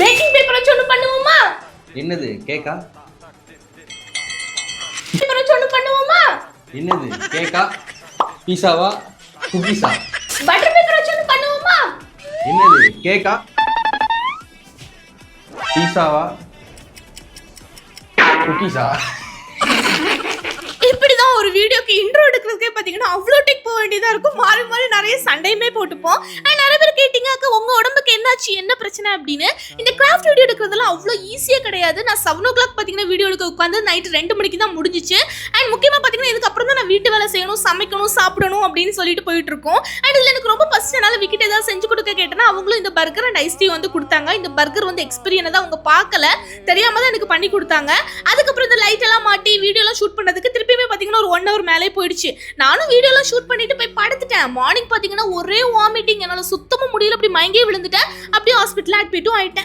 Packing paper வச்சு ஒன்று பண்ணுவோமா? என்னது கேக்கா? பேப்பர் வச்சு ஒன்று பண்ணுவோமா? என்னது கேக்கா? பீஸாவா? குக்கீஸா? பட்டர் பேப்பர் வச்சு ஒன்று பண்ணுவோமா? என்னது கேக்கா? பீஸாவா? குக்கீஸா? இப்படிதான் ஒரு வீடியோக்கு இன்ட்ரோ எடுக்கிறதுக்கே பார்த்தீங்கன்னா அவ்வளோ டெக் போக வேண்டியதாக இருக்கும். மாறி மாறி நிறைய சண்டையுமே போட்டுப்போம். நிறைய பேர் கேட்டீங்க, அக்கா உங்கள் உடம்புக்கு என்னாச்சு, என்ன பிரச்சனை அப்படின்னு. இந்த கிராஃப்ட் வீடியோ எடுக்கிறதெல்லாம் அவ்வளோ ஈஸியாக கிடையாது. நான் 7 o'clock பார்த்தீங்கன்னா வீடியோ எடுக்க உட்காந்து நைட்டு 2 மணிக்கு தான் முடிஞ்சிச்சு. அண்ட் முக்கியமாக பார்த்தீங்கன்னா இதுக்கப்புறம் தான் நான் வீட்டு வேலை செய்யணும், சமைக்கணும், சாப்பிடணும் அப்படின்னு சொல்லிட்டு போயிட்டு இருக்கோம். அண்ட் இதில் எனக்கு ரொம்ப பசிச்சனால விக்கிட்ட ஏதாவது செஞ்சு கொடுக்க கேட்டேன்னா அவங்களும் இந்த பர்கர் அண்ட் ஐஸ் டீ வந்து கொடுத்தாங்க. இந்த பர்கர் வந்து எக்ஸ்பீரியன் தான் அவங்க பார்க்கல, தெரியாம தான் எனக்கு பண்ணி கொடுத்தாங்க. அதுக்கப்புறம் இந்த லைட் எல்லாம் மாட்டி வீடியோலாம் ஷூட் பண்ணதுக்கு திருப்பியுமே பார்த்தீங்கன்னா ஒரு 1 hour மேலே போயிடுச்சு. நானும் வீடியோலாம் ஷூட் பண்ணிட்டு போய் படுத்துட்டேன். மார்னிங் பார்த்தீங்கன்னா ஒரே வாமிட்டிங், என்னால் சுத்தமாக முடியல, அப்படி மயங்கே விழுந்துட்டேன். அப்படியே ஹாஸ்பிட்டல் அட்மிட்டும் ஆயிட்டேன்.